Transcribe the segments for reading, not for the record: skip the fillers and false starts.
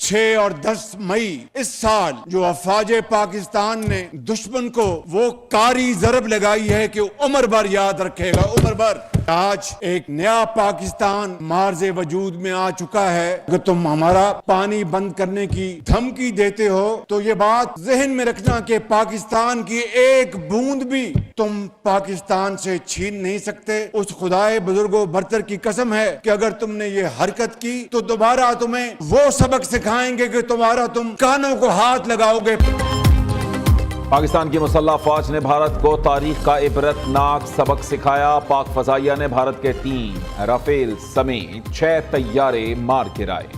6 اور 10 मई इस साल जो अफवाज पाकिस्तान ने दुश्मन को वो कारी ज़रब लगाई है कि उम्र भर याद रखेगा, उम्र भर। आज एक नया पाकिस्तान मार्ज़े वजूद में आ चुका है। अगर तुम हमारा पानी बंद करने की धमकी देते हो तो ये बात जहन में रखना कि पाकिस्तान की एक बूंद भी तुम पाकिस्तान से छीन नहीं सकते। उस खुदाए बुजुर्गो बरतर की कसम है कि अगर तुमने ये हरकत की तो दोबारा तुम्हें वो सबक सिखाएंगे कि तुम कानों को हाथ लगाओगे। पाकिस्तान की मुसल्लह फौज ने भारत को तारीख का इबरतनाक सबक सिखाया। पाक फजाइया ने भारत के 3 राफेल समेत 6 तैयारे मार गिराए।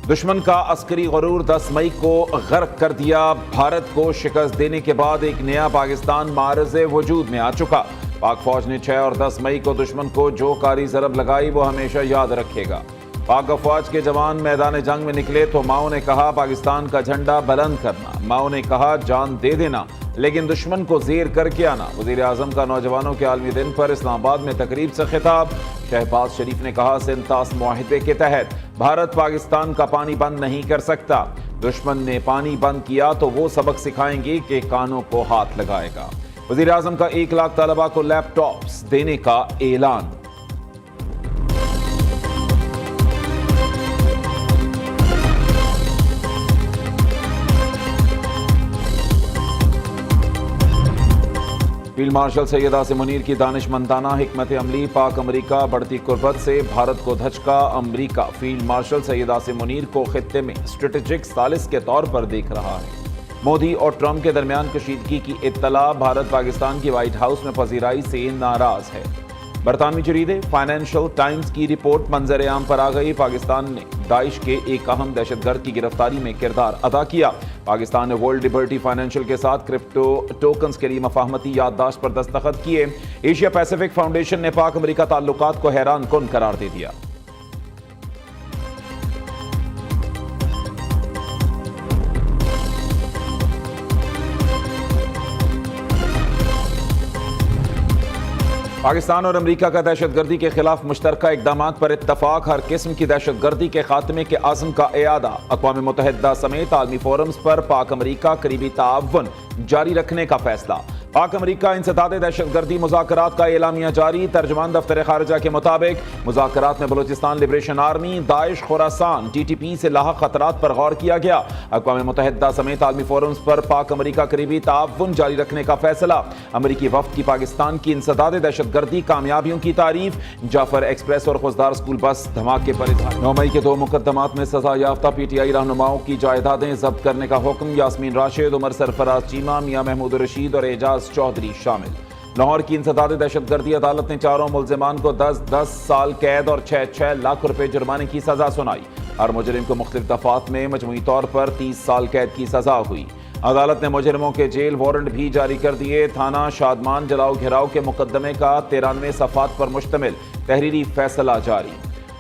दुश्मन का अस्करी गरूर 10 मई को गर्क कर दिया। भारत को शिकस्त देने के बाद एक नया पाकिस्तान मारज़े वजूद में आ चुका। पाक फौज ने 6 और 10 मई को दुश्मन को जो कारी ज़रब लगाई वो हमेशा याद रखेगा। पाक फौज के जवान मैदान जंग में निकले तो माओ ने कहा पाकिस्तान का झंडा बुलंद करना, माओ ने कहा जान दे देना लेकिन दुश्मन को ज़ेर करके आना। वज़ीर आज़म का नौजवानों के आलमी दिन पर इस्लामाबाद में तकरीब से खिताब। शहबाज शरीफ ने कहा सिंतास मुआहिदे के तहत भारत पाकिस्तान का पानी बंद नहीं कर सकता। दुश्मन ने पानी बंद किया तो वो सबक सिखाएंगे कि कानों को हाथ लगाएगा। वज़ीर आज़म का 1 लाख तलबा को लैपटॉप्स देने का ऐलान। फील्ड मार्शल सैयद आसिम मुनीर की दानिशमंदाना हिकमत अमली। पाक अमरीका बढ़ती कुर्बत से भारत को धचका। अमरीका फील्ड मार्शल सैयद आसिम मुनीर को खित्ते में स्ट्रेटेजिक सालिस के तौर पर देख रहा है। मोदी और ट्रंप के दरमियान कशीदगी की इत्तला। भारत पाकिस्तान की व्हाइट हाउस में पजीराई से नाराज है। बरतानवी जरीदे फाइनेंशियल टाइम्स की रिपोर्ट मंजर आम पर आ गई। पाकिस्तान ने दाइश के एक अहम दहशतगर्द की गिरफ्तारी में किरदार अदा किया। पाकिस्तान ने वर्ल्ड लिबर्टी फाइनेंशियल के साथ क्रिप्टो टोकन्स के लिए मफाहमती याददाश्त पर दस्तखत किए। एशिया पैसिफिक फाउंडेशन ने पाक अमेरिका ताल्लुकात को हैरान कुन करार दे दिया। पाकिस्तान और अमेरिका का दहशतगर्दी के खिलाफ मुश्तरका इक़दामात पर इत्तफाक। हर किस्म की दहशतगर्दी के खात्मे के आज़म का इयादा। अक़वाम मुत्तहिदा समेत आलमी फोरम्स पर पाक अमेरिका करीबी ताअव्वुन जारी रखने का फैसला। पाक अमेरिका इंसदाद दहशतगर्दी मुज़ाकरात का एलामिया जारी। तर्जुमान दफ्तर खारजा के मुताबिक मुज़ाकरात में Balochistan liberation army, Daesh, Khorasan, TTP से लाहक खतरात पर गौर किया गया। अक़वाम मुत्तहिदा समेत आलमी फोरम्स पर पाक अमेरिका करीबी ताअव्वुन जारी रखने का फैसला। अमेरिकी वफ़द की पाकिस्तान की इंसदाद दहशतगर्दी कामयाबियों की तारीफ। जाफर एक्सप्रेस और खुजदार स्कूल बस धमाके पर इज़हार। 9 मई के 2 मुकदमात में सजा याफ्ता PTI रहनुमाओं की जायदादें जब्त करने का हुक्म। यास्मीन राशिद, उमर सरफराज चीमा, मियां महमूद रशीद और एजाज चौधरी शामिल। लाहौर की इंसदाद दहशतगर्दी अदालत ने 4 मुल्जिमान को 10-10 साल कैद और 6-6 लाख रुपए जुर्माने की सजा सुनाई। हर मुजरिम को मुख्तलिफ दफात में मजमूई तौर पर 30 साल कैद की सजा हुई। अदालत ने मुजरिमों के जेल वारंट भी जारी कर दिए। थाना शादमान जलाओ घिराव के मुकदमे का 93 सफ़ात पर मुश्तमिल तहरीरी फैसला जारी।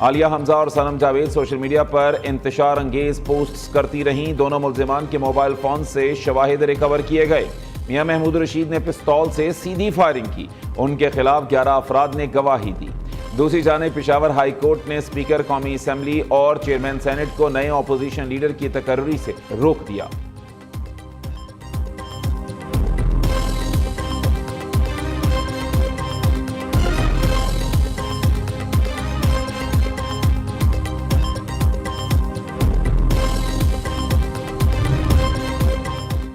आलिया हमजा और सनम जावेद सोशल मीडिया पर इंतशार अंगेज पोस्ट्स करती रहीं। दोनों मुल्जिमान के मोबाइल फोन से शवाहिद रिकवर किए गए। मियां महमूद रशीद ने पिस्तौल से सीधी फायरिंग की। उनके खिलाफ 11 अफराद ने गवाही दी। दूसरी जानिब पेशावर हाई कोर्ट ने स्पीकर कौमी असम्बली और चेयरमैन सेनेट को नए अपोजिशन लीडर की तकर्री से रोक दिया।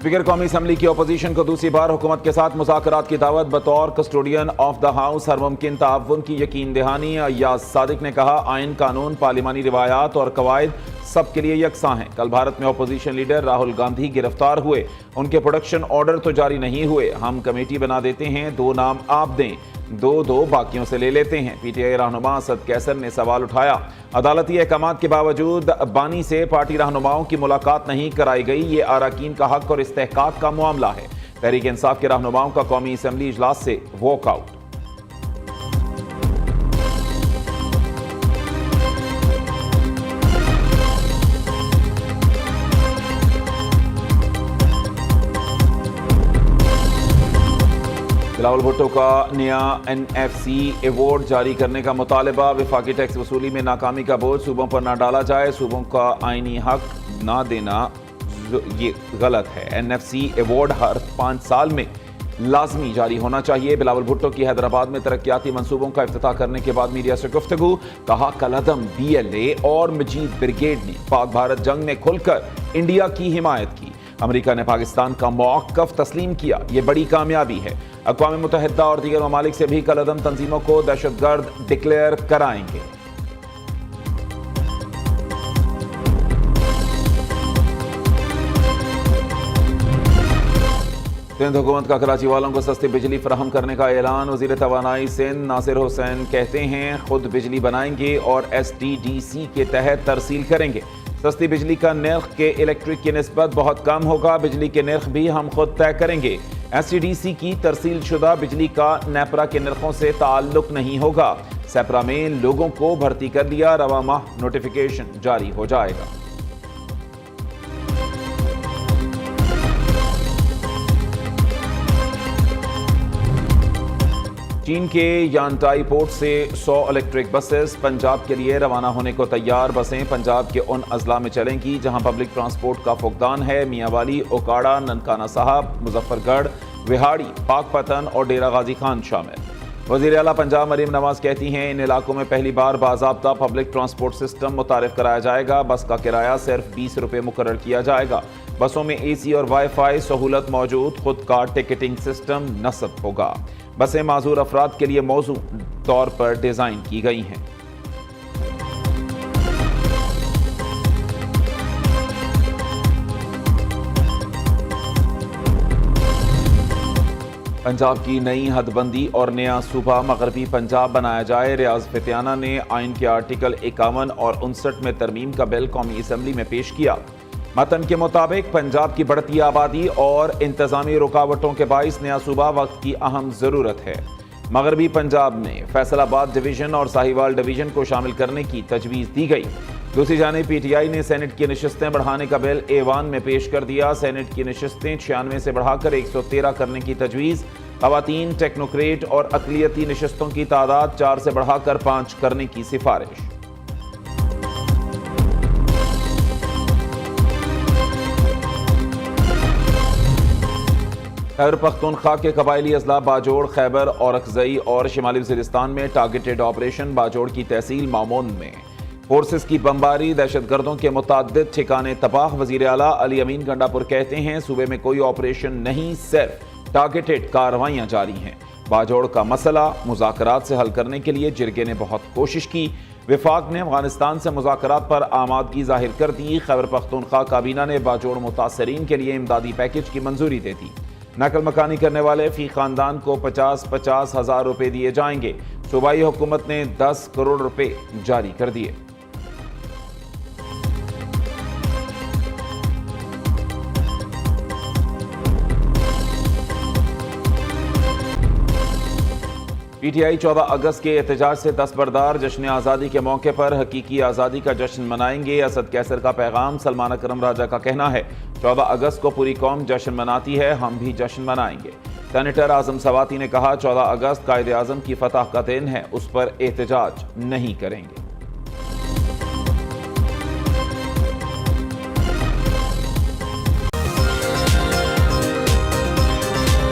स्पीकर कौमी असम्बली की अपोजिशन को दूसरी बार हुकूमत के साथ मुज़ाकरात की दावत। बतौर कस्टोडियन ऑफ द हाउस हर मुमकिन ताअव्वुन की यकीन दहानी। अय्याज सादिक ने कहा आइन, कानून, पार्लिमानी रिवायात और कवायद सब के लिए यकसां हैं। कल भारत में अपोजिशन लीडर राहुल गांधी गिरफ्तार हुए। उनके प्रोडक्शन ऑर्डर तो जारी नहीं हुए। हम कमेटी बना देते हैं, 2 नाम आप दें, 2 बाकियों से ले लेते हैं। PTI रहनुमा असद कैसर ने सवाल उठाया अदालती अहकामात के बावजूद बानी से पार्टी रहनुमाओं की मुलाकात नहीं कराई गई। ये अराकीन का हक और इस्तेहकाक का मामला है। तहरीक इंसाफ के रहनुमाओं का कौमी असम्बली इजलास से वॉकआउट। بلاول بھٹو کا نیا NFC ایوارڈ جاری کرنے کا مطالبہ، وفاقی ٹیکس وصولی میں ناکامی کا بوجھ صوبوں پر نہ ڈالا جائے، صوبوں کا آئینی حق نہ دینا یہ غلط ہے۔ NFC ایوارڈ ہر 5 سال میں لازمی جاری ہونا چاہیے۔ بلاول بھٹو کی حیدرآباد میں ترقیاتی منصوبوں کا افتتاح کرنے کے بعد میڈیا سے گفتگو، کہا کالعدم BLA اور مجید بریگیڈ نے پاک بھارت جنگ میں کھل کر انڈیا کی حمایت کی۔ امریکہ نے پاکستان کا موقف تسلیم کیا، یہ بڑی کامیابی ہے۔ اقوام متحدہ اور دیگر ممالک سے بھی کالعدم تنظیموں کو دہشت گرد ڈکلیئر کرائیں گے۔ سندھ حکومت کا کراچی والوں کو سستی بجلی فراہم کرنے کا اعلان، وزیر توانائی سندھ ناصر حسین کہتے ہیں خود بجلی بنائیں گے اور STDC کے تحت ترسیل کریں گے۔ سستی بجلی کا نرخ کے الیکٹرک کی نسبت بہت کم ہوگا، بجلی کے نرخ بھی ہم خود طے کریں گے۔ STDC کی ترسیل شدہ بجلی کا نیپرا کے نرخوں سے تعلق نہیں ہوگا۔ سیپرا میں لوگوں کو بھرتی کر لیا، رواں ماہ نوٹیفیکیشن جاری ہو جائے گا۔ چین کے یانٹائی پورٹ سے 100 الیکٹرک بسز پنجاب کے لیے روانہ ہونے کو تیار۔ بسیں پنجاب کے ان اضلاع میں چلیں گی جہاں پبلک ٹرانسپورٹ کا فقدان ہے۔ میاں والی، اوکاڑا، ننکانہ صاحب، مظفر گڑھ، وہاڑی، پاک پتن اور ڈیرہ غازی خان شامل۔ وزیر اعلیٰ پنجاب مریم نواز کہتی ہیں ان علاقوں میں پہلی بار باضابطہ پبلک ٹرانسپورٹ سسٹم متعارف کرایا جائے گا۔ بس کا کرایہ صرف 20 روپے مقرر کیا جائے گا۔ بسوں میں AC اور وائی فائی سہولت موجود، خود کا ٹکٹنگ سسٹم نصب ہوگا۔ بسیں معذور افراد کے لیے موزوں طور پر ڈیزائن کی گئی ہیں۔ پنجاب کی نئی حد بندی اور نیا صوبہ مغربی پنجاب بنایا جائے۔ ریاض فتیانہ نے آئین کے آرٹیکل 51 اور 59 میں ترمیم کا بل قومی اسمبلی میں پیش کیا۔ متن کے مطابق پنجاب کی بڑھتی آبادی اور انتظامی رکاوٹوں کے باعث نیا صوبہ وقت کی اہم ضرورت ہے۔ مغربی پنجاب میں فیصل آباد ڈویژن اور ساہیوال ڈویژن کو شامل کرنے کی تجویز دی گئی۔ دوسری جانب PTI نے سینٹ کی نشستیں بڑھانے کا بل ایوان میں پیش کر دیا۔ سینٹ کی نشستیں 96 سے بڑھا کر 113 کرنے کی تجویز، خواتین، ٹیکنوکریٹ اور اقلیتی نشستوں کی تعداد 4 سے بڑھا کر 5 کرنے کی سفارش۔ خیبر پختونخوا کے قبائلی اضلاع باجوڑ، خیبر، اورکھزئی اور شمالی وزیرستان میں ٹارگیٹڈ آپریشن۔ باجوڑ کی تحصیل مامون میں فورسز کی بمباری، دہشت گردوں کے متعدد ٹھکانے تباہ۔ وزیر اعلیٰ علی امین گنڈا پور کہتے ہیں صوبے میں کوئی آپریشن نہیں، صرف ٹارگیٹڈ کارروائیاں جاری ہیں۔ باجوڑ کا مسئلہ مذاکرات سے حل کرنے کے لیے جرگے نے بہت کوشش کی۔ وفاق نے افغانستان سے مذاکرات پر آمادگی ظاہر کر دی۔ خیبر پختونخوا کابینہ نے باجوڑ متاثرین کے لیے امدادی پیکج کی منظوری دے دی۔ نقل مکانی کرنے والے فی خاندان کو 50,000 ہزار روپے دیے جائیں گے۔ صوبائی حکومت نے 10 کروڑ روپے جاری کر دیے۔ PTI 14 اگست کے احتجاج سے دستبردار، جشن آزادی کے موقع پر حقیقی آزادی کا جشن منائیں گے۔ اسد کیسر کا پیغام، سلمان اکرم راجہ کا کہنا ہے 14 اگست کو پوری قوم جشن مناتی ہے، ہم بھی جشن منائیں گے۔ سینیٹر اعظم سواتی نے کہا 14 اگست قائد اعظم کی فتح کا دن ہے، اس پر احتجاج نہیں کریں گے۔